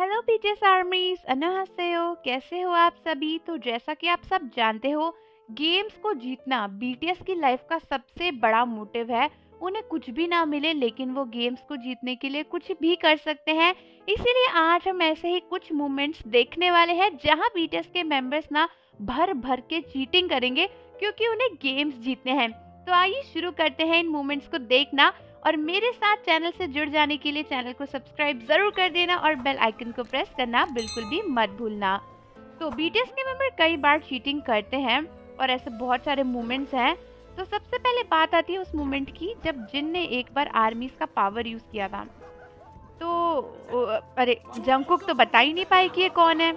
Hello BTS आर्मीज, अन्यहासेयो। कैसे हो आप सभी? तो जैसा कि आप सब जानते हो, गेम्स को जीतना बीटीएस की लाइफ का सबसे बड़ा मोटिव है। उन्हें कुछ भी ना मिले लेकिन वो गेम्स को जीतने के लिए कुछ भी कर सकते हैं। इसीलिए आज हम ऐसे ही कुछ मोमेंट्स देखने वाले हैं जहां बीटीएस के मेंबर्स ना भर भर के चीटिंग करेंगे क्योंकि उन्हें गेम्स जीतने हैं। तो आइए शुरू करते हैं इन मोमेंट्स को देखना। और मेरे साथ चैनल से जुड़ जाने के लिए चैनल को सब्सक्राइब जरूर कर देना और बेल आइकन को प्रेस करना बिल्कुल भी मत भूलना। तो बीटीएस के मेंबर कई बार चीटिंग करते हैं और ऐसे बहुत सारे मोमेंट्स हैं। तो सबसे पहले बात आती है उस मोमेंट की जब जिन ने एक बार आर्मीज का पावर यूज किया था। तो अरे जंगकुक तो बता ही नहीं पाई कि ये कौन है।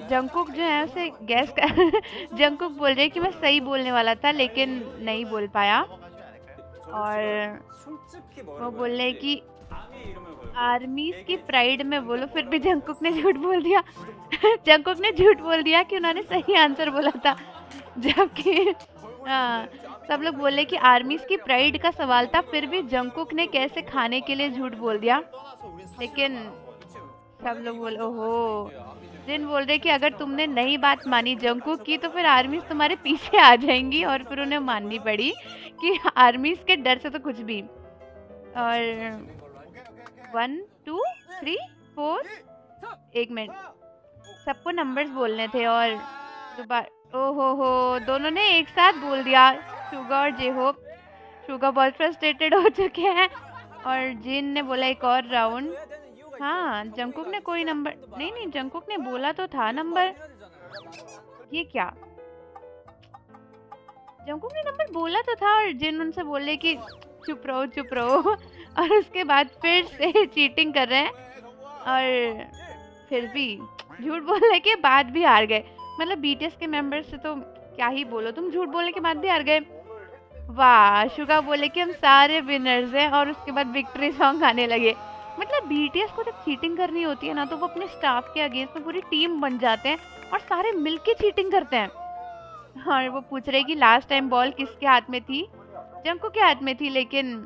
जंगकुक जो है उसे गैस कर जंगकुक बोल रहे कि मैं सही बोलने वाला था लेकिन नहीं बोल पाया। और वो बोल रहे कि आर्मीज की प्राइड में बोलो, फिर भी जंगकुक ने झूठ बोल दिया। जंगकुक ने झूठ बोल दिया कि उन्होंने सही आंसर बोला था, जबकि हाँ, सब लोग बोले कि आर्मीज की प्राइड का सवाल था, फिर भी जंगकुक ने कैसे खाने के लिए झूठ बोल दिया। लेकिन सब लोग बोले ओहो। जिन बोल रहे कि अगर तुमने नई बात मानी जंगकुक की तो फिर आर्मीज तुम्हारे पीछे आ जाएंगी, और फिर उन्हें माननी पड़ी कि आर्मीज के डर से तो कुछ भी। और 1 2 3 4 एक मिनट, सबको नंबर्स बोलने थे और दोबारा ओहो हो दोनों ने एक साथ बोल दिया। शुगा और जेहोप, शुगा बहुत फ्रस्ट्रेटेड हो चुके हैं और जिन ने बोला एक और राउंड। हाँ, जंगकुक ने कोई नंबर नहीं, जंगकुक ने बोला तो था नंबर। ये क्या, जंगकुक ने नंबर बोला तो था और जिन उनसे बोले कि चुप रहो चुप रहो। और उसके बाद फिर से चीटिंग कर रहे हैं और फिर भी झूठ बोलने के बाद भी हार गए। मतलब बीटीएस के मेंबर्स से तो क्या ही बोलो, तुम झूठ बोलने के बाद भी हार गए। वाह, शुगा बोले कि हम सारे विनर्स हैं और उसके बाद विक्ट्री सॉन्ग गाने लगे। मतलब बीटीएस को जब चीटिंग करनी होती है ना तो वो अपने स्टाफ के अगेंस्ट में पूरी टीम बन जाते हैं और सारे मिलके चीटिंग करते हैं। और वो पूछ रहे कि लास्ट टाइम बॉल किसके हाथ में थी? जंको के हाथ में थी, लेकिन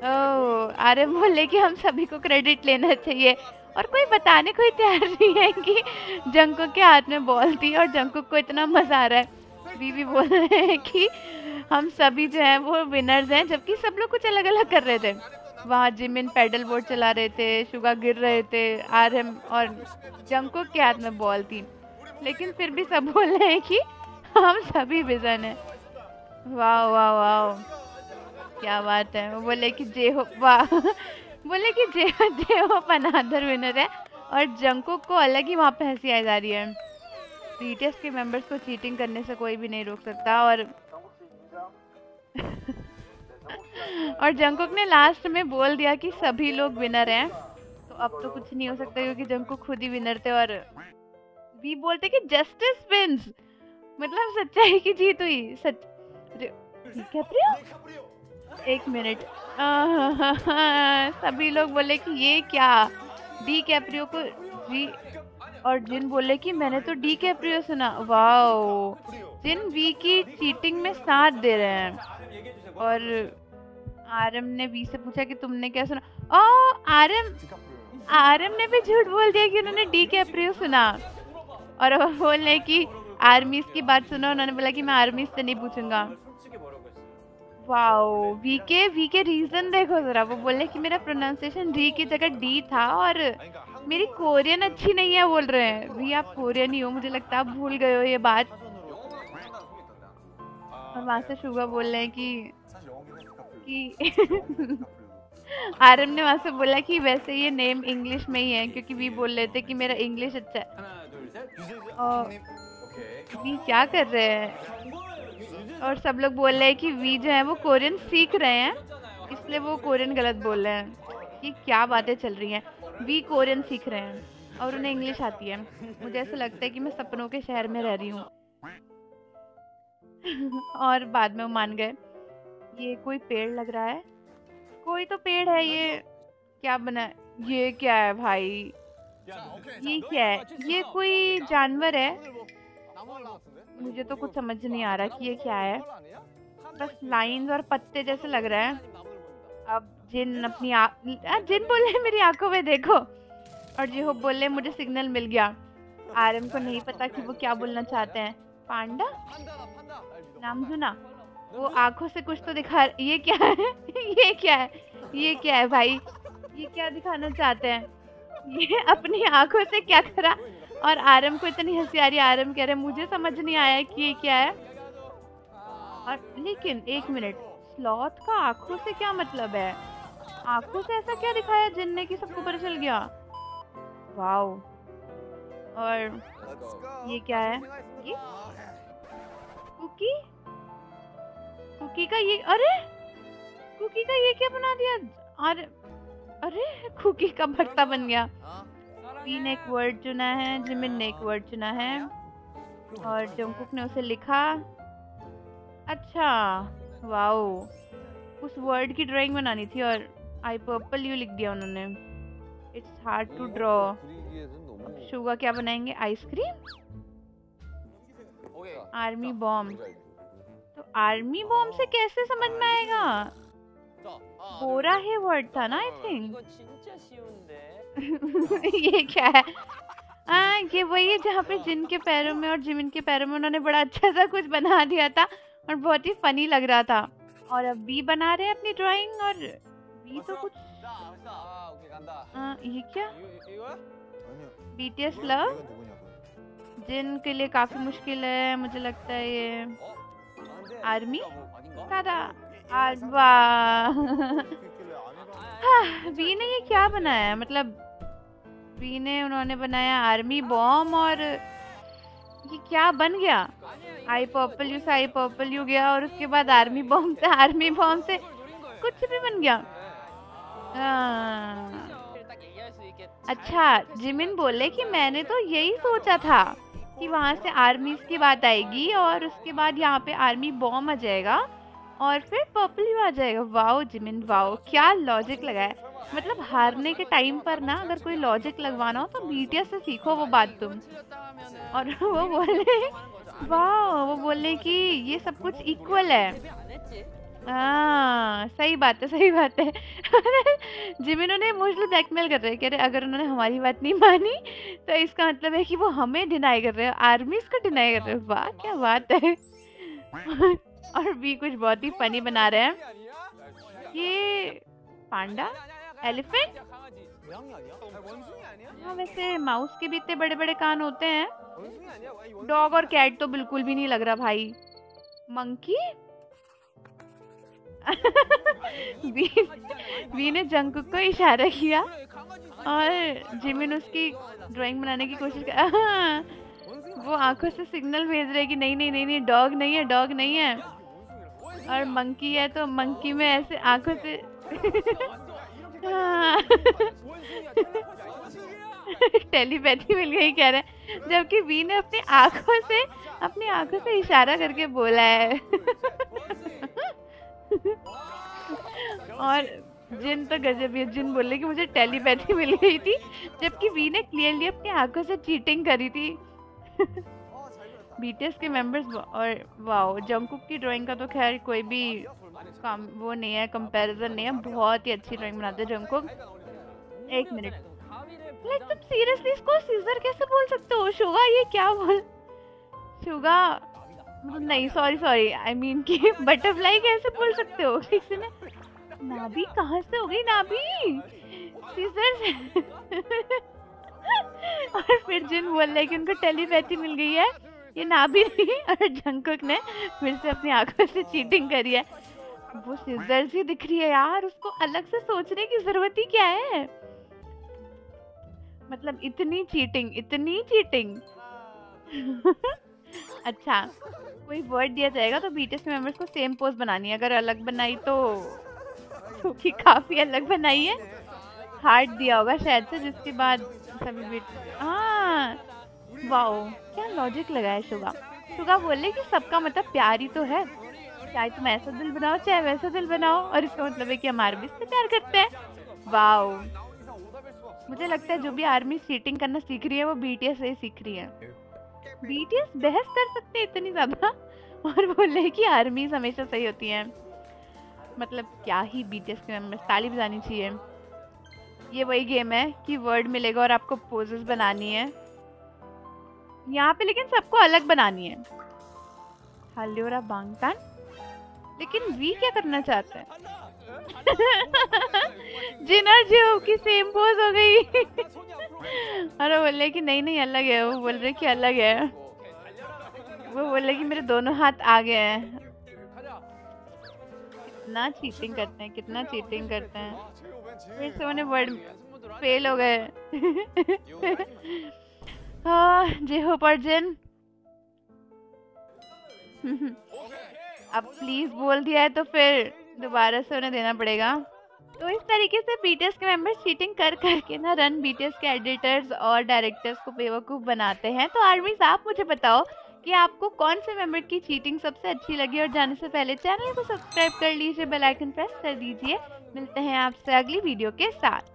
ओह आर्यन बोले कि हम सभी को क्रेडिट लेना चाहिए और कोई बताने को ही तैयार नहीं है कि जंको के हाथ में बॉल थी। और जंको को इतना मजा आ रहा है, बीबी बोल रहे हैं कि हम सभी जो है वो विनर्स हैं, जबकि सब लोग कुछ अलग अलग कर रहे थे। वहाँ जिमिन पैडल बोर्ड चला रहे थे, शुगा गिर रहे थे, आर्यन और जंको के हाथ में बॉल थी, लेकिन फिर भी सब बोल रहे हैं कि हम सभी विजन है। वाह वाह वाह, क्या बात है। वो बोले कि जे हो वाह बोले कि जे हो अनादर विनर है और जंकुक को अलग ही वहाँ पे हंसी आ जा रही है। बीटीएस के मेंबर्स को चीटिंग करने से कोई भी नहीं रोक सकता। और और जंकुक ने लास्ट में बोल दिया कि सभी लोग विनर हैं, तो अब तो कुछ नहीं हो सकता क्योंकि जंकुक खुद ही विनर थे। और भी बोलते कि जस्टिस विंस, मतलब सच्चाई की जीत हुई। सच कैप्रियो, एक मिनट। सभी लोग बोले कि ये क्या, डी कैप्रियो को जी, और जिन बोले कि मैंने तो डी कैप्रियो सुना। वाओ, जिन वी की चीटिंग में साथ दे रहे हैं। और आरएम ने वी से पूछा कि तुमने क्या सुना। ओ आरएम ने भी झूठ बोल दिया कि उन्होंने डी कैप्रियो सुना। और वो बोल रहे कि आर्मीज की बात सुनो, उन्होंने बोला कि मैं आर्मीज से नहीं पूछूंगा। वाओ, वी के रीजन देखो जरा। वो बोले कि मेरा प्रोनाउंसिएशन डी की जगह डी था और मेरी कोरियन अच्छी नहीं है बोल रहे हैं। वी आप कोरियन ही हो, मुझे लगता है आप भूल गए हो ये बात। और वहां से शुगा बोल रहे हैं कि आरएम ने वहां से बोला कि वैसे ये नेम इंग्लिश में ही है, क्योंकि वी बोल रहे थे कि मेरा इंग्लिश अच्छा है। और वी क्या कर रहे हैं? और सब लोग बोल रहे हैं कि वी जो है वो कोरियन सीख रहे हैं, इसलिए वो कोरियन गलत बोल रहे हैं। कि क्या बातें चल रही हैं, वी कोरियन सीख रहे हैं और उन्हें इंग्लिश आती है। मुझे ऐसा लगता है कि मैं सपनों के शहर में रह रही हूँ। और बाद में वो मान गए। ये कोई पेड़ लग रहा है, कोई तो पेड़ है। ये क्या बना, ये क्या है भाई? ये क्या है? ये कोई जानवर है? मुझे तो कुछ समझ नहीं आ रहा कि ये क्या है। बस लाइंस और पत्ते जैसे लग रहा है। अब जिन अपनी जिन बोले मेरी आंखों में देखो। और जेहोप बोले मुझे सिग्नल मिल गया। आरएम को नहीं पता कि वो क्या बोलना चाहते हैं। पांडा नामजुना वो आंखों से कुछ तो दिखा। ये क्या है? ये क्या है? ये क्या है भाई? ये क्या दिखाना चाहते हैं? ये अपनी आंखों से क्या करा? और आरएम को इतनी हंसी आ रही है। आरएम कह रहे मुझे समझ नहीं आया कि ये क्या है। और लेकिन एक मिनट, स्लॉथ का आंखों से क्या मतलब है? आंखों से ऐसा क्या दिखाया जिन ने कि सबको पता चल गया? वाओ। और ये क्या है? ये कुकी? कुकी का ये, अरे कुकी का ये क्या बना दिया? अरे अरे कुकी का भरता बन गया। वी ने एक वर्ड चुना है, जिमिन ने एक वर्ड चुना है और जंगकुक ने उसे लिखा। अच्छा वाओ, उस वर्ड की ड्राइंग बनानी थी और आई पर्पल यू लिख दिया उन्होंने। It's hard to draw. अब शुगा क्या बनाएंगे? आइसक्रीम? Army bomb? तो आर्मी बॉम्ब से कैसे समझ में आएगा? बोरा है वर्ड था ना आई थिंक। ये क्या है? ये वही है जहाँ पे जिन के पैरों में और जिमिन के पैरों में उन्होंने बड़ा अच्छा सा कुछ बना दिया था और बहुत ही फनी लग रहा था। और अब बी बना रहे हैं अपनी ड्राइंग और बी तो कुछ ये क्या? बीटीएस लव जिन के लिए काफी मुश्किल है मुझे लगता है। ये आर्मी वी ने ये क्या बनाया है? मतलब वी ने उन्होंने बनाया आर्मी बॉम्ब और ये क्या बन गया? आई पर्पल यू से आई पर्पल यू गया और उसके बाद आर्मी बॉम्ब से कुछ भी बन गया। अच्छा जिमिन बोले कि मैंने तो यही सोचा था कि वहाँ से आर्मीज की बात आएगी और उसके बाद यहाँ पे आर्मी बॉम्ब आ जाएगा और फिर पर्पल यू आ जाएगा। वाओ जिमिन वाओ, क्या लॉजिक लगाया। मतलब हारने के टाइम पर ना अगर कोई लॉजिक लगवाना हो तो बीटीएस से सीखो वो बात तुम। और वो बोले कि ये सब कुछ इक्वल है। सही बात है सही बात है। जिमिन उन्हें इमोशनल ब्लैकमेल कर रहे हैं, कह रहे अगर उन्होंने हमारी बात नहीं मानी तो इसका मतलब है कि वो हमें डिनाई कर रहे हैं, आर्मीज को डिनाई कर रहे हैं। वाह क्या बात है। और भी कुछ बहुत ही फनी बना रहे हैं। ये पांडा एलिफेंट? हाँ वैसे माउस के भी इतने बड़े बड़े कान होते हैं। डॉग और कैट तो बिल्कुल भी नहीं लग रहा भाई। मंकी? वी ने जंगकुक को इशारा किया और जिमिन उसकी ड्राइंग बनाने की कोशिश कर। वो आंखों से सिग्नल भेज रहे कि नहीं नहीं नहीं नहीं डॉग नहीं है, डॉग नहीं है। और मंकी है तो मंकी में ऐसे आंखों से टेलीपैथी मिल गई कह रहे हैं, जबकि वी ने अपनी आंखों से इशारा करके बोला है। और जिन तो गजब है, जिन बोले कि मुझे टेलीपैथी मिल गई थी जबकि वी ने क्लियरली अपनी आंखों से चीटिंग करी थी। बीटीएस के मेंबर्स और वाओ जंगकुक की ड्राइंग का तो खैर कोई भी वो नहीं है, कंपैरिजन नहीं है। बहुत ही अच्छी ड्राइंग बनाते हैं जंगकुक। एक मिनट, लाइक तुम सीरियसली इसको सीजर कैसे बोल सकते हो? शुगा ये क्या बोल? शुगा नहीं सॉरी आई मीन कि बटरफ्लाई कैसे बोल सकते हो? किसी ने नाभि कहाँ से हो गई नाभि? सीजर। और फिर जिन बोल रहे कि उनको टेलीपैथी मिल गई है, ये नाभि नहीं। और जंगकुक ने फिर से अपनी आंखों से चीटिंग करी है। वो सीजर ही दिख रही है यार, उसको अलग से सोचने की जरूरत ही क्या है? मतलब इतनी चीटिंग। अच्छा कोई वर्ड दिया जाएगा तो बीटीएस मेंबर्स को सेम पोज बनानी है। अगर अलग बनाई तो क्योंकि काफी अलग बनाई है, हार्ट दिया होगा शायद से, जिसके बाद सभी बीट। वाओ क्या लॉजिक लगाया शुगा बोले कि सबका मतलब प्यार ही तो है, चाहे तुम ऐसा दिल बनाओ चाहे वैसा दिल बनाओ, और इसका मतलब है कि हम आर्मी से प्यार करते हैं। वाओ मुझे लगता है जो भी आर्मी चीटिंग करना सीख रही है वो बीटीएस से ही सीख रही है। बीटीएस बहस कर सकते हैं इतनी ज्यादा और बोले कि आर्मीज हमेशा सही होती हैं। मतलब क्या ही बीटीएस के मेंबर्स, ताली बजानी चाहिए। ये वही गेम है कि वर्ड मिलेगा और आपको पोजेस बनानी है। यहाँ पे लेकिन सबको अलग बनानी है। हाल्योरा बांगटान, लेकिन वी क्या करना चाहते हैं? जिन और जो की सेम पोज हो गई। अरे बोल रहे कि नहीं नहीं अलग है, वो बोल रहे कि अलग है, वो बोल रहे कि मेरे दोनों हाथ आगे हैं। कितना चीटिंग करते हैं, कितना चीटिंग करते हैं। फिर से उन्हें वर्ड फेल हो गए। हाँ जे हो पर जिन। अब प्लीज बोल दिया है तो फिर दोबारा से उन्हें देना पड़ेगा। तो इस तरीके से बीटीएस के मेंबर्स चीटिंग कर करके ना रन बीटीएस के एडिटर्स और डायरेक्टर्स को बेवकूफ़ बनाते हैं। तो आर्मीज आप मुझे बताओ कि आपको कौन से मेंबर की चीटिंग सबसे अच्छी लगी, और जाने से पहले चैनल को सब्सक्राइब कर लीजिए, बेल आइकन प्रेस कर दीजिए। मिलते हैं आपसे अगली वीडियो के साथ।